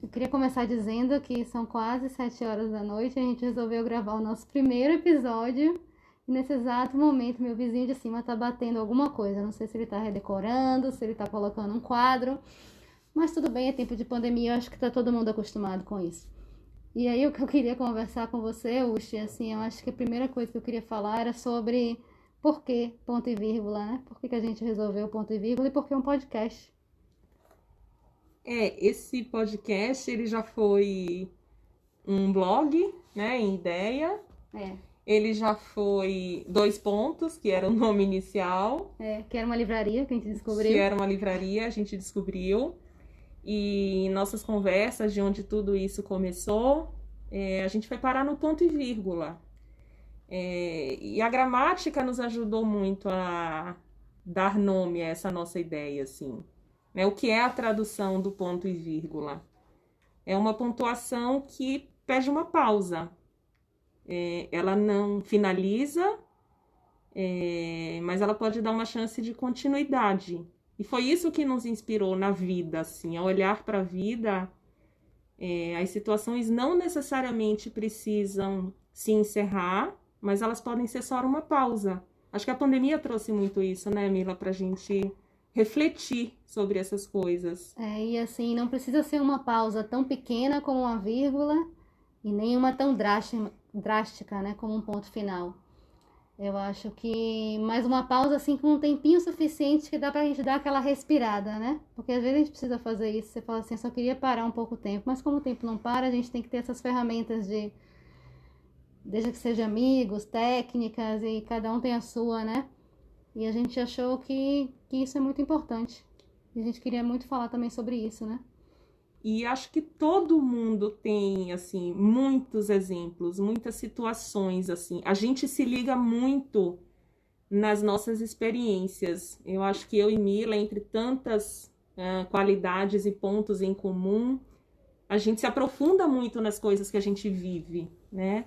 Eu queria começar dizendo que são quase 7 horas da noite e a gente resolveu gravar o nosso primeiro episódio. E nesse exato momento, meu vizinho de cima tá batendo alguma coisa. Não sei se ele tá redecorando, se ele tá colocando um quadro. Mas tudo bem, é tempo de pandemia, eu acho que tá todo mundo acostumado com isso. E aí o que eu queria conversar com você, Uchi, assim, eu acho que a primeira coisa que eu queria falar era sobre por que ponto e vírgula, né? Por que a gente resolveu ponto e vírgula e por que um podcast? Esse podcast, ele já foi um blog, né, em ideia. É, Ele já foi Dois Pontos, que era o nome inicial, que era uma livraria que a gente que descobriu. era uma livraria, a gente descobriu. E em nossas conversas, de onde tudo isso começou, a gente foi parar no ponto e vírgula. E a gramática nos ajudou muito a dar nome a essa nossa ideia, assim. Né? O que é a tradução do ponto e vírgula? É uma pontuação que pede uma pausa. Ela não finaliza, mas ela pode dar uma chance de continuidade. E foi isso que nos inspirou na vida, assim, a olhar para a vida. As situações não necessariamente precisam se encerrar, mas elas podem ser só uma pausa. Acho que a pandemia trouxe muito isso, né, Mila, para a gente refletir sobre essas coisas. E assim, não precisa ser uma pausa tão pequena como uma vírgula e nem uma tão drástica, né, como um ponto final. Eu acho que mais uma pausa assim com um tempinho suficiente que dá pra gente dar aquela respirada, né? Porque às vezes a gente precisa fazer isso, você fala assim, eu só queria parar um pouco o tempo, mas como o tempo não para, a gente tem que ter essas ferramentas de, desde que seja amigos, técnicas e cada um tem a sua, né? E a gente achou que isso é muito importante. E a gente queria muito falar também sobre isso, né? E acho que todo mundo tem, assim, muitos exemplos, muitas situações, assim. A gente se liga muito nas nossas experiências. Eu acho que eu e Mila, entre tantas qualidades e pontos em comum, a gente se aprofunda muito nas coisas que a gente vive, né?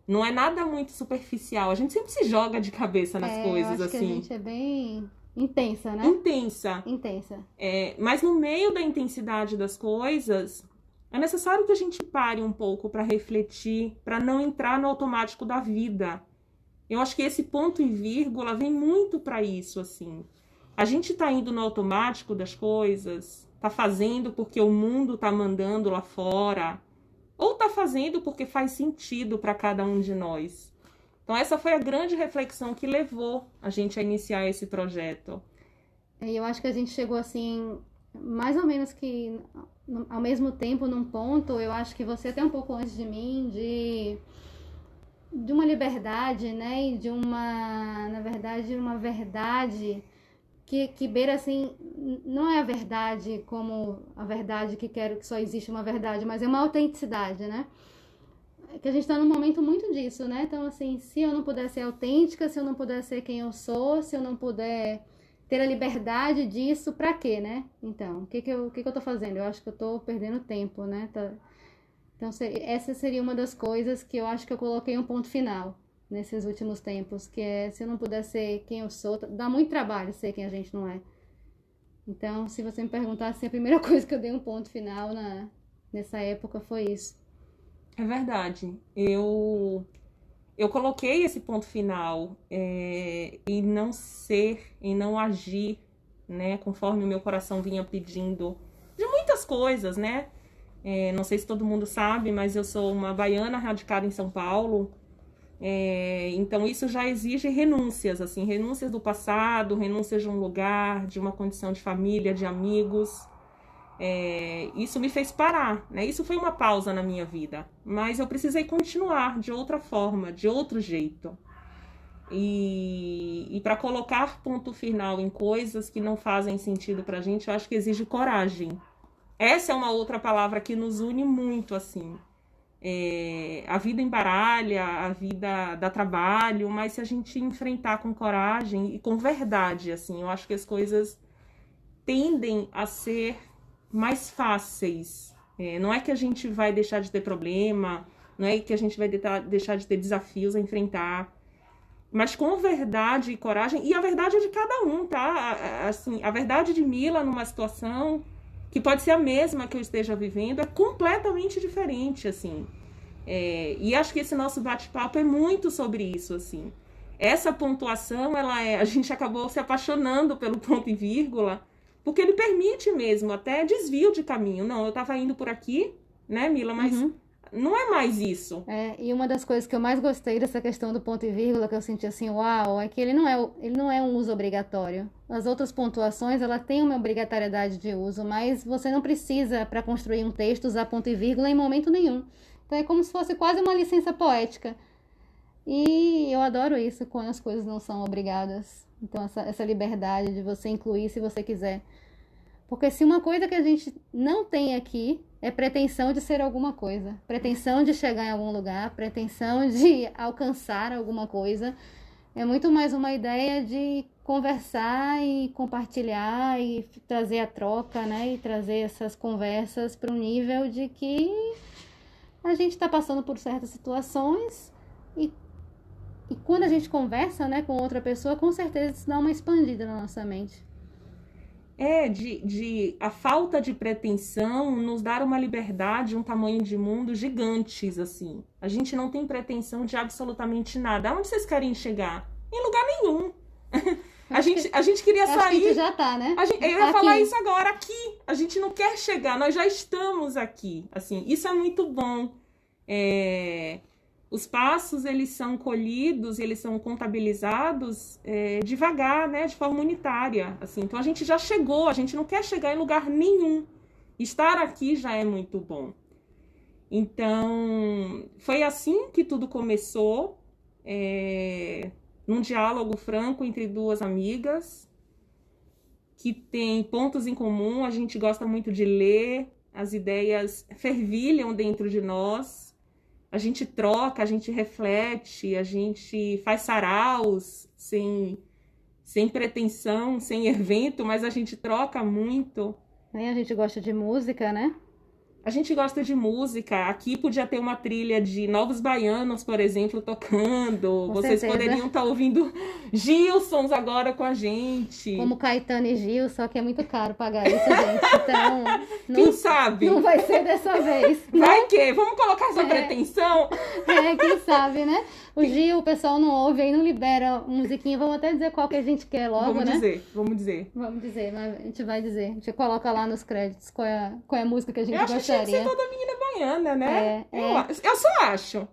Não é nada muito superficial. A gente sempre se joga de cabeça nas Eu coisas, acho que a assim. gente é bem intensa, né? Intensa. Intensa. Mas no meio da intensidade das coisas, é necessário que a gente pare um pouco para refletir, para não entrar no automático da vida. Eu acho que esse ponto e vírgula vem muito para isso, assim. A gente tá indo no automático das coisas, tá fazendo porque o mundo tá mandando lá fora, ou tá fazendo porque faz sentido para cada um de nós. Então essa foi a grande reflexão que levou a gente a iniciar esse projeto. E eu acho que a gente chegou assim, mais ou menos que ao mesmo tempo num ponto, eu acho que você até um pouco antes de mim, de uma liberdade, né? E de uma, na verdade, uma verdade que beira assim, não é a verdade como a verdade que quero que só existe uma verdade, mas é uma autenticidade, né? Que a gente tá num momento muito disso, né? Então, assim, se eu não puder ser autêntica, se eu não puder ser quem eu sou, se eu não puder ter a liberdade disso, pra quê, né? Então, o que que eu tô fazendo? Eu acho que eu tô perdendo tempo, né? Então, essa seria uma das coisas que eu acho que eu coloquei um ponto final nesses últimos tempos, que é, se eu não puder ser quem eu sou, dá muito trabalho ser quem a gente não é. Então, se você me perguntasse, a primeira coisa que eu dei um ponto final nessa época foi isso. É verdade. Eu coloquei esse ponto final em não ser, em não agir, né, conforme o meu coração vinha pedindo de muitas coisas, né? Não sei se todo mundo sabe, mas eu sou uma baiana radicada em São Paulo. Então isso já exige renúncias, assim, renúncias do passado, renúncias de um lugar, de uma condição de família, de amigos. Isso me fez parar, né? Isso foi uma pausa na minha vida, mas eu precisei continuar de outra forma, de outro jeito. E para colocar ponto final em coisas que não fazem sentido pra gente, eu acho que exige coragem. Essa é uma outra palavra que nos une muito, assim. A vida embaralha, a vida dá trabalho, mas se a gente enfrentar com coragem e com verdade, assim, eu acho que as coisas tendem a ser mais fáceis. Não é que a gente vai deixar de ter problema, não é que a gente vai deixar de ter desafios a enfrentar, mas com verdade e coragem, e a verdade é de cada um, tá? Assim, a verdade de Mila numa situação que pode ser a mesma que eu esteja vivendo, é completamente diferente, assim. E acho que esse nosso bate-papo é muito sobre isso, assim. Essa pontuação, a gente acabou se apaixonando pelo ponto e vírgula, porque ele permite mesmo até desvio de caminho. Não, eu estava indo por aqui, né, Mila, mas não é mais isso. E uma das coisas que eu mais gostei dessa questão do ponto e vírgula, que eu senti assim, uau, é que ele não é um uso obrigatório. As outras pontuações, ela tem uma obrigatoriedade de uso, mas você não precisa, para construir um texto, usar ponto e vírgula em momento nenhum. Então é como se fosse quase uma licença poética. E eu adoro isso, quando as coisas não são obrigadas. Então essa liberdade de você incluir se você quiser. Porque se uma coisa que a gente não tem aqui é pretensão de ser alguma coisa, pretensão de chegar em algum lugar, pretensão de alcançar alguma coisa, é muito mais uma ideia de conversar e compartilhar e trazer a troca, né? E trazer essas conversas para um nível de que a gente está passando por certas situações e quando a gente conversa, né, com outra pessoa, com certeza isso dá uma expandida na nossa mente. A falta de pretensão nos dar uma liberdade, um tamanho de mundo gigantes, assim. A gente não tem pretensão de absolutamente nada. Aonde vocês querem chegar? Em lugar nenhum. A gente queria sair... Acho que a gente já tá, né? Eu ia falar isso agora, aqui. A gente não quer chegar, nós já estamos aqui. Assim, isso é muito bom. Os passos, eles são colhidos, eles são contabilizados devagar, né, de forma unitária, assim. Então, a gente já chegou, a gente não quer chegar em lugar nenhum. Estar aqui já é muito bom. Então, foi assim que tudo começou, num diálogo franco entre duas amigas, que tem pontos em comum, a gente gosta muito de ler, as ideias fervilham dentro de nós, a gente troca, a gente reflete, a gente faz saraus sem pretensão, sem evento, mas a gente troca muito. A gente gosta de música, né? A gente gosta de música. Aqui podia ter uma trilha de Novos Baianos, por exemplo, tocando. Com Vocês certeza. poderiam estar ouvindo Gilsons agora com a gente. Como Caetano e Gil, só que é muito caro pagar isso, gente. Então, Quem sabe? não vai ser dessa vez. Vai que? Vamos colocar essa pretensão? Quem sabe, né? O Gil, o pessoal não ouve aí, não libera musiquinha. Vamos até dizer qual que a gente quer logo, Vamos né? dizer. Vamos dizer, mas a gente vai dizer. A gente coloca lá nos créditos qual é a música que a gente Eu acho que tinha que gostaria. ser toda menina baiana, né? É. Eu só acho.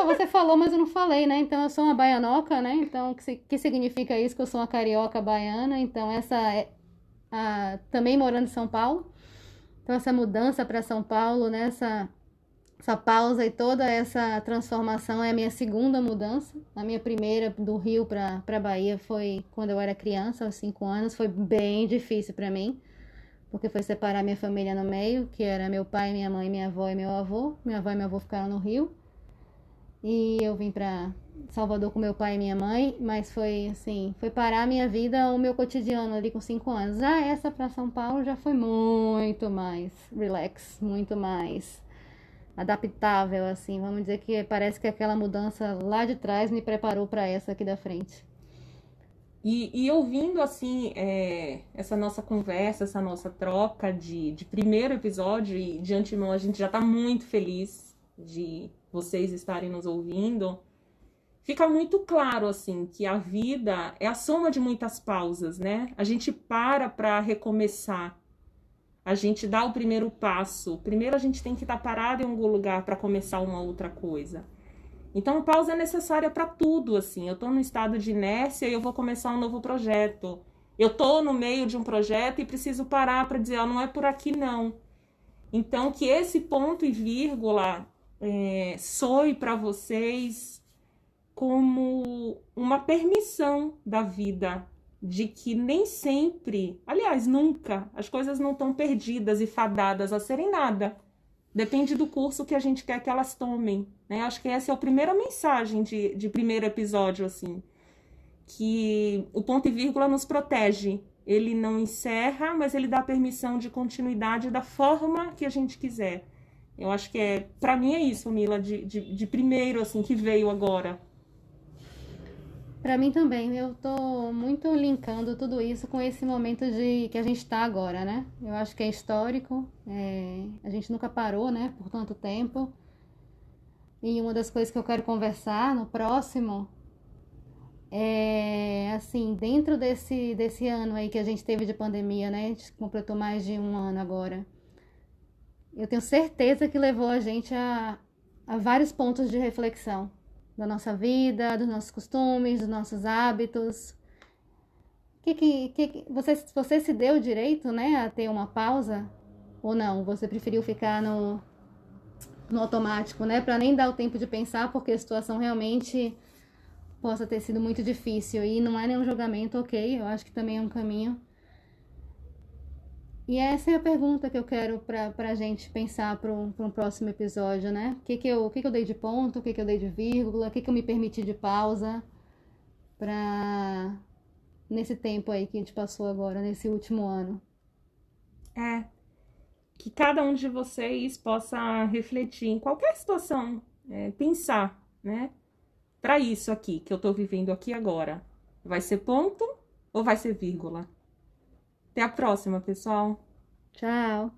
Você falou, mas eu não falei, né? Então eu sou uma baianoca, né? Então, que significa isso? Que eu sou uma carioca baiana. Então, também morando em São Paulo. Então, essa mudança para São Paulo, né? Essa pausa e toda essa transformação é a minha segunda mudança. A minha primeira do Rio para Bahia foi quando eu era criança, aos 5 anos. Foi bem difícil para mim, porque foi separar minha família no meio, que era meu pai, minha mãe, minha avó e meu avô. Minha avó e meu avô ficaram no Rio. E eu vim para Salvador com meu pai e minha mãe, mas foi assim, foi parar a minha vida, o meu cotidiano ali com 5 anos. Já essa para São Paulo já foi muito mais relax, muito mais adaptável, assim. Vamos dizer que parece que aquela mudança lá de trás me preparou para essa aqui da frente. E ouvindo, assim, essa nossa conversa, essa nossa troca de primeiro episódio, e de antemão a gente já está muito feliz de vocês estarem nos ouvindo, fica muito claro, assim, que a vida é a soma de muitas pausas, né? A gente para recomeçar, a gente dá o primeiro passo. Primeiro a gente tem que estar parado em algum lugar para começar uma outra coisa. Então, a pausa é necessária para tudo, assim. Eu estou no estado de inércia e eu vou começar um novo projeto. Eu estou no meio de um projeto e preciso parar para dizer, não é por aqui, não. Então, que esse ponto e vírgula soe para vocês como uma permissão da vida, de que nem sempre, aliás, nunca, as coisas não estão perdidas e fadadas a serem nada. Depende do curso que a gente quer que elas tomem, né? Acho que essa é a primeira mensagem de primeiro episódio, assim. Que o ponto e vírgula nos protege. Ele não encerra, mas ele dá permissão de continuidade da forma que a gente quiser. Eu acho que pra mim é isso, Mila, de primeiro, assim, que veio agora. Para mim também, eu tô muito linkando tudo isso com esse momento de que a gente está agora, né? Eu acho que é histórico, a gente nunca parou, né, por tanto tempo. E uma das coisas que eu quero conversar no próximo é, assim, dentro desse ano aí que a gente teve de pandemia, né? A gente completou mais de um ano agora. Eu tenho certeza que levou a gente a vários pontos de reflexão da nossa vida, dos nossos costumes, dos nossos hábitos. Você se deu o direito, né, a ter uma pausa ou não? Você preferiu ficar no automático, né, para nem dar o tempo de pensar, porque a situação realmente possa ter sido muito difícil e não é nenhum julgamento, ok? Eu acho que também é um caminho. E essa é a pergunta que eu quero para a gente pensar para um próximo episódio, né? O que eu dei de ponto, o que eu dei de vírgula, o que eu me permiti de pausa para nesse tempo aí que a gente passou agora, nesse último ano. É, que cada um de vocês possa refletir em qualquer situação, pensar, né? Para isso aqui que eu tô vivendo aqui agora, vai ser ponto ou vai ser vírgula? Até a próxima, pessoal! Tchau!